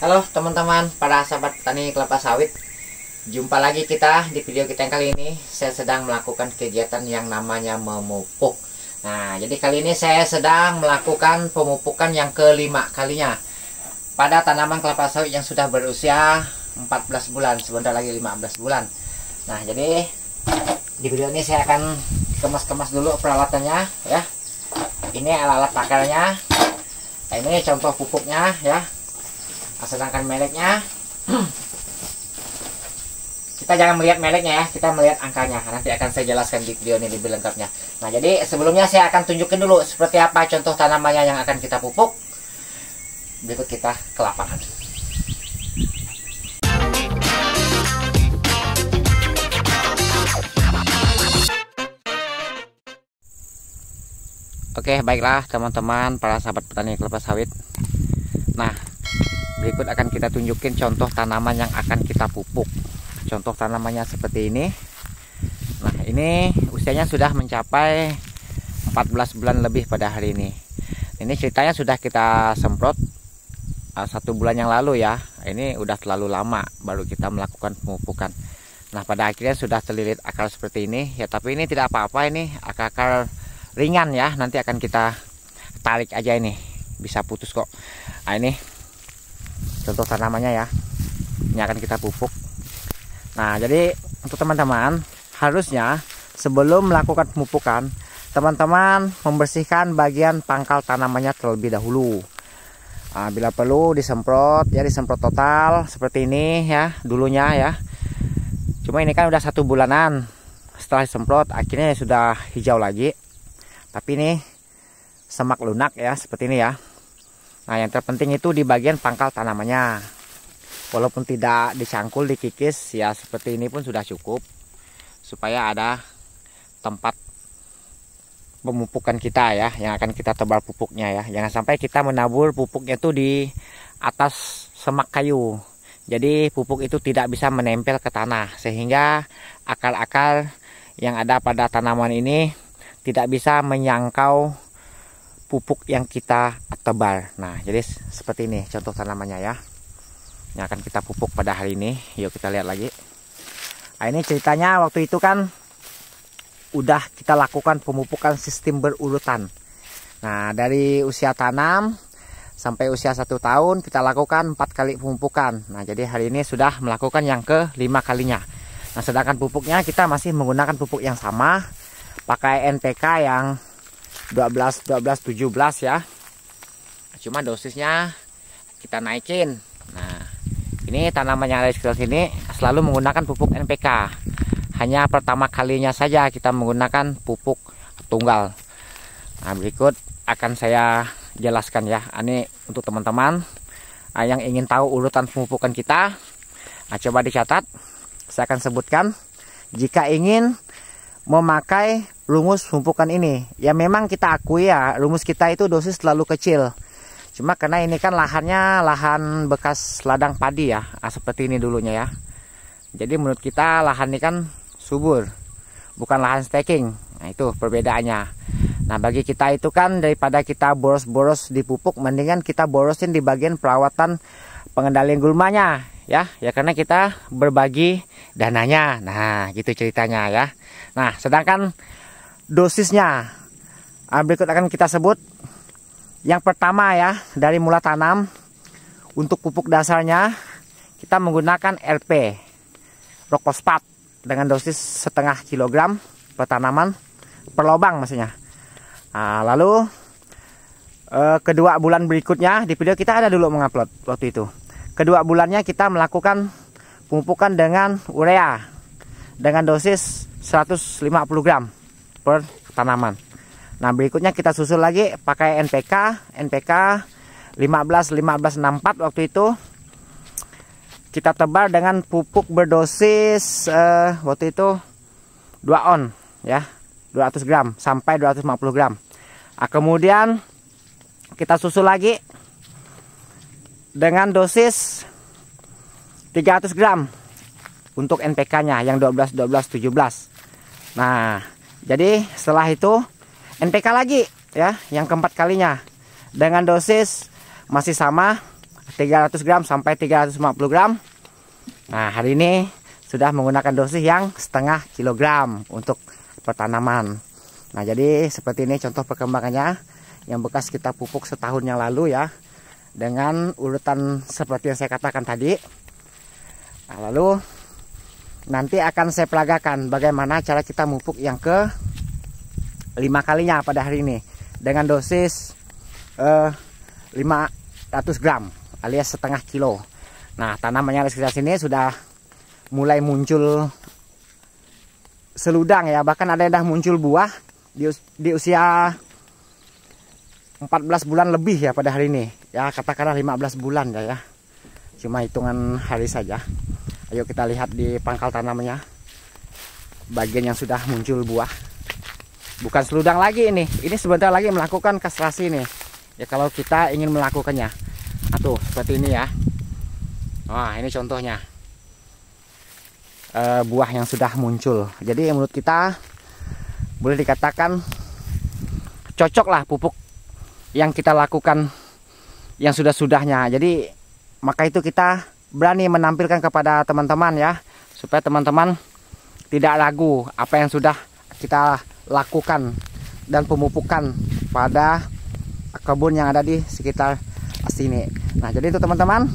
Halo teman-teman, para sahabat petani kelapa sawit. Jumpa lagi kita di video kita yang kali ini. Saya sedang melakukan kegiatan yang namanya memupuk. Nah, jadi kali ini saya sedang melakukan pemupukan yang kelima kalinya pada tanaman kelapa sawit yang sudah berusia 14 bulan, sebentar lagi 15 bulan. Nah, jadi di video ini saya akan kemas-kemas dulu peralatannya ya. Ini alat-alat takarnya. Nah, ini contoh pupuknya ya. Sedangkan mereknya kita jangan melihat mereknya ya, kita melihat angkanya. Nanti akan saya jelaskan di video ini lebih lengkapnya. Nah, jadi sebelumnya saya akan tunjukin dulu seperti apa contoh tanamannya yang akan kita pupuk. Berikut kita ke lapangan. Oke, baiklah teman-teman para sahabat petani kelapa sawit. Nah, berikut akan kita tunjukin contoh tanaman yang akan kita pupuk. Contoh tanamannya seperti ini. Nah, ini usianya sudah mencapai 14 bulan lebih pada hari ini. Ini ceritanya sudah kita semprot 1 bulan yang lalu ya. Ini udah terlalu lama baru kita melakukan pemupukan. Nah, pada akhirnya sudah terlilit akar seperti ini ya, tapi ini tidak apa-apa, ini akar-akar ringan ya. Nanti akan kita tarik aja, ini bisa putus kok. Nah, ini contoh tanamannya ya, ini akan kita pupuk. Nah, jadi untuk teman-teman harusnya sebelum melakukan pemupukan, teman-teman membersihkan bagian pangkal tanamannya terlebih dahulu. Nah, bila perlu disemprot ya, disemprot total seperti ini ya dulunya ya. Cuma ini kan udah 1 bulanan setelah disemprot, akhirnya sudah hijau lagi, tapi ini semak lunak ya seperti ini ya. Nah, yang terpenting itu di bagian pangkal tanamannya. Walaupun tidak dicangkul, dikikis ya seperti ini pun sudah cukup, supaya ada tempat pemupukan kita ya, yang akan kita tebar pupuknya ya. Jangan sampai kita menabur pupuknya itu di atas semak kayu. Jadi pupuk itu tidak bisa menempel ke tanah, sehingga akar-akar yang ada pada tanaman ini tidak bisa menyangkau pupuk yang kita tebar. Nah, jadi seperti ini contoh tanamannya ya, yang akan kita pupuk pada hari ini. Yuk kita lihat lagi. Nah, ini ceritanya waktu itu kan udah kita lakukan pemupukan sistem berurutan. Nah, dari usia tanam sampai usia 1 tahun kita lakukan 4 kali pemupukan. Nah, jadi hari ini sudah melakukan yang ke-5 kalinya. Nah, sedangkan pupuknya kita masih menggunakan pupuk yang sama, pakai NPK yang 12-17 ya. Cuma dosisnya kita naikin. Nah, ini tanaman yang ada di sekitar sini selalu menggunakan pupuk NPK. Hanya pertama kalinya saja kita menggunakan pupuk tunggal. Nah, berikut akan saya jelaskan ya. Ini untuk teman-teman yang ingin tahu urutan pemupukan kita. Nah, coba dicatat. Saya akan sebutkan. Jika ingin memakai rumus pemupukan ini, ya memang kita akui ya, rumus kita itu dosis terlalu kecil. Cuma karena ini kan lahannya lahan bekas ladang padi ya, seperti ini dulunya ya. Jadi menurut kita lahan ini kan subur, bukan lahan staking. Nah, itu perbedaannya. Nah, bagi kita itu kan daripada kita boros-boros di pupuk, mendingan kita borosin di bagian perawatan pengendalian gulmanya ya. Ya karena kita berbagi dananya. Nah, gitu ceritanya ya. Nah, sedangkan dosisnya berikut akan kita sebut. Yang pertama ya, dari mula tanam, untuk pupuk dasarnya kita menggunakan RP rock fosfat dengan dosis 0,5 kilogram per tanaman per lubang maksudnya. Nah, lalu kedua bulan berikutnya, di video kita ada dulu mengupload waktu itu. Kedua bulannya kita melakukan pemupukan dengan urea dengan dosis 150 gram per tanaman. Nah, berikutnya kita susul lagi pakai NPK 15-15-64 waktu itu. Kita tebar dengan pupuk berdosis waktu itu 2 on ya, 200 gram sampai 250 gram. Nah, kemudian kita susul lagi dengan dosis 300 gram untuk NPK-nya yang 12-12-17. Nah, jadi setelah itu NPK lagi ya, yang keempat kalinya dengan dosis masih sama 300 gram sampai 350 gram. Nah, hari ini sudah menggunakan dosis yang setengah kilogram untuk pertanaman. Nah, jadi seperti ini contoh perkembangannya yang bekas kita pupuk setahun yang lalu ya, dengan urutan seperti yang saya katakan tadi. Nah, lalu nanti akan saya peragakan bagaimana cara kita mupuk yang ke 5 kalinya pada hari ini dengan dosis 500 gram alias setengah kilo. Nah, tanamannya di sekitar sini sudah mulai muncul seludang ya, bahkan ada yang sudah muncul buah di usia 14 bulan lebih ya pada hari ini ya, katakanlah 15 bulan ya, cuma hitungan hari saja. Ayo kita lihat di pangkal tanamannya bagian yang sudah muncul buah, bukan seludang lagi ini sebentar lagi melakukan kastrasi nih ya kalau kita ingin melakukannya. Nah, tuh seperti ini ya. Wah, ini contohnya buah yang sudah muncul. Jadi menurut kita boleh dikatakan cocok lah pupuk yang kita lakukan yang sudah-sudahnya. Jadi maka itu kita berani menampilkan kepada teman-teman ya, supaya teman-teman tidak ragu apa yang sudah kita lakukan dan pemupukan pada kebun yang ada di sekitar sini. Nah, jadi itu teman-teman,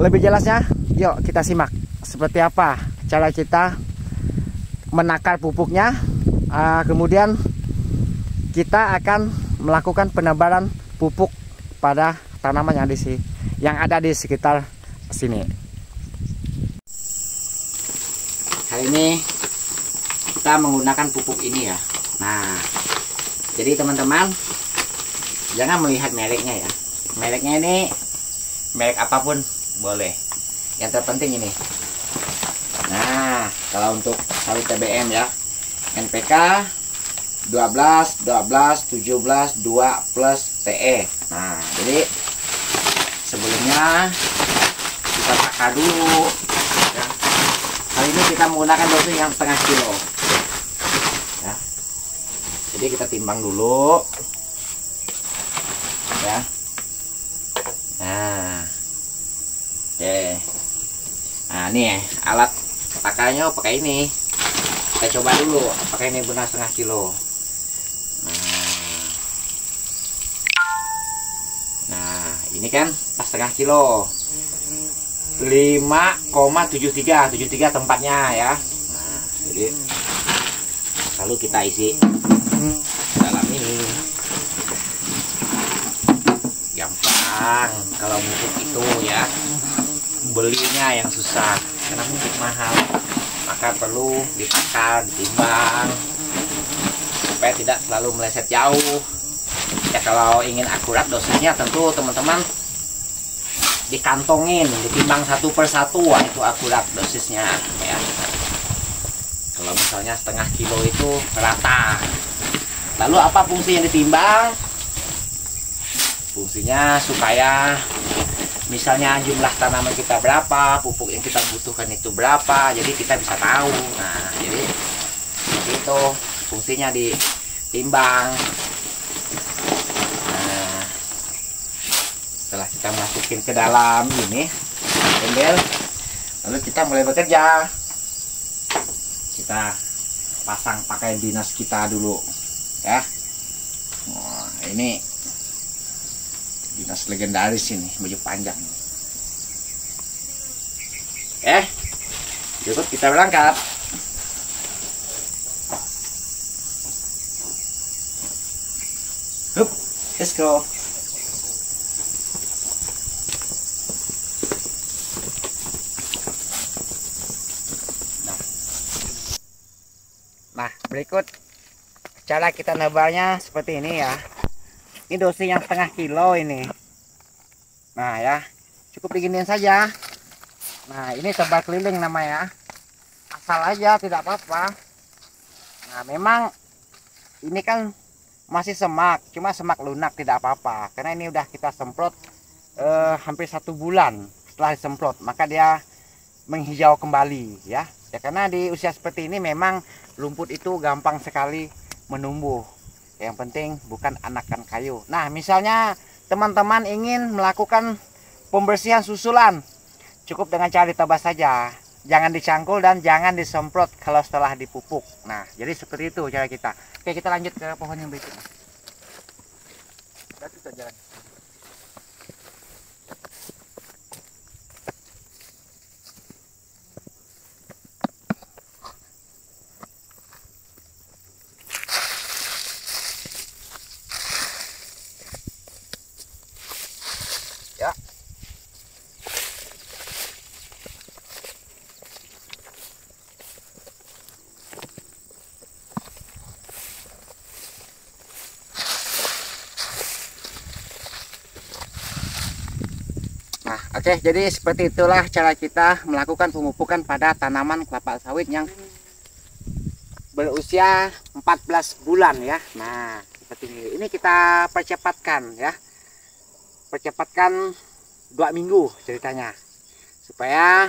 lebih jelasnya yuk kita simak seperti apa cara kita menakar pupuknya. Kemudian kita akan melakukan penebalan pupuk pada tanaman yang ada di sekitar sini. Hari ini kita menggunakan pupuk ini ya. Nah, jadi teman-teman jangan melihat mereknya ya. Mereknya ini merek apapun boleh. Yang terpenting ini. Nah, kalau untuk sawit TBM ya, NPK 12 17 2 plus TE. Nah, jadi sebelumnya kita takar dulu ya. Kali ini kita menggunakan dosis yang setengah kilo ya. Jadi kita timbang dulu ya. Nah, oke. Nah, ini ya, alat takarnya pakai ini. Kita coba dulu apakah ini benar setengah kilo. Nah, ini kan pas setengah kilo 5,73 tempatnya ya. Nah, jadi lalu kita isi dalam ini. Gampang kalau pupuk itu ya, belinya yang susah karena pupuk mahal, maka perlu ditakar, ditimbang supaya tidak selalu meleset jauh ya. Kalau ingin akurat dosisnya tentu teman-teman dikantongin, ditimbang satu persatu, wah itu akurat dosisnya ya. Kalau misalnya setengah kilo itu rata. Lalu apa fungsi yang ditimbang? Fungsinya supaya misalnya jumlah tanaman kita berapa, pupuk yang kita butuhkan itu berapa, jadi kita bisa tahu. Nah, jadi seperti itu fungsinya ditimbang. Nah, setelah kita masukin ke dalam ini embel, lalu kita mulai bekerja. Kita pasang pakaian dinas kita dulu ya. Wah, ini dinas legendaris ini, baju panjang. Berikut kita berangkat. Hup, let's go. Nah, berikut cara kita nebarnya seperti ini ya. Ini dosis yang setengah kilo ini. Nah ya, cukup diginiin saja. Nah, ini tebar keliling namanya. Asal aja, tidak apa-apa. Nah, memang ini kan masih semak, cuma semak lunak, tidak apa-apa. Karena ini udah kita semprot hampir 1 bulan setelah disemprot, maka dia menghijau kembali ya. Ya, karena di usia seperti ini memang lumpur itu gampang sekali menumbuh. Yang penting bukan anakan kayu. Nah, misalnya teman-teman ingin melakukan pembersihan susulan, cukup dengan cara ditabas saja. Jangan dicangkul dan jangan disemprot kalau setelah dipupuk. Nah, jadi seperti itu cara kita. Oke, kita lanjut ke pohon yang berikutnya. Kita jalan. Ya. Nah, oke, jadi seperti itulah cara kita melakukan pemupukan pada tanaman kelapa sawit yang berusia 14 bulan ya. Nah, seperti ini. Ini kita percepatkan ya. Percepatkan 2 minggu ceritanya. Supaya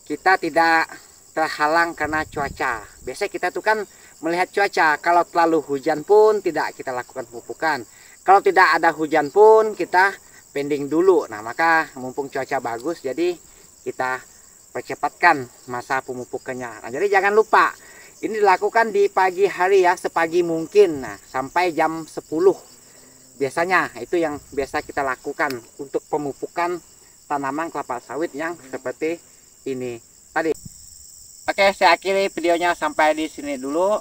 kita tidak terhalang karena cuaca. Biasanya kita tuh kan melihat cuaca. Kalau terlalu hujan pun tidak kita lakukan pemupukan. Kalau tidak ada hujan pun kita pending dulu. Nah, maka mumpung cuaca bagus, jadi kita percepatkan masa pemupukannya. Nah, jadi jangan lupa ini dilakukan di pagi hari ya, sepagi mungkin. Nah, sampai jam 10 biasanya itu yang biasa kita lakukan untuk pemupukan tanaman kelapa sawit yang seperti ini tadi. Oke, saya akhiri videonya sampai di sini dulu.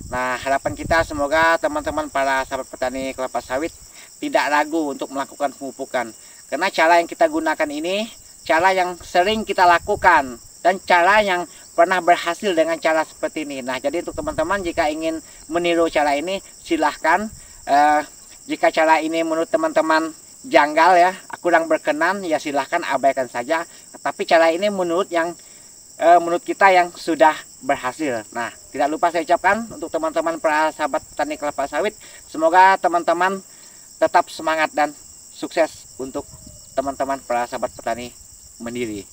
Nah, harapan kita semoga teman-teman para sahabat petani kelapa sawit tidak ragu untuk melakukan pemupukan, karena cara yang kita gunakan ini cara yang sering kita lakukan dan cara yang pernah berhasil dengan cara seperti ini. Nah, jadi untuk teman-teman jika ingin meniru cara ini silahkan. Jika cara ini menurut teman-teman janggal ya, kurang berkenan, ya silahkan abaikan saja. Tapi cara ini menurut kita yang sudah berhasil. Nah, tidak lupa saya ucapkan untuk teman-teman para sahabat petani kelapa sawit, semoga teman-teman tetap semangat dan sukses untuk teman-teman para sahabat petani mandiri.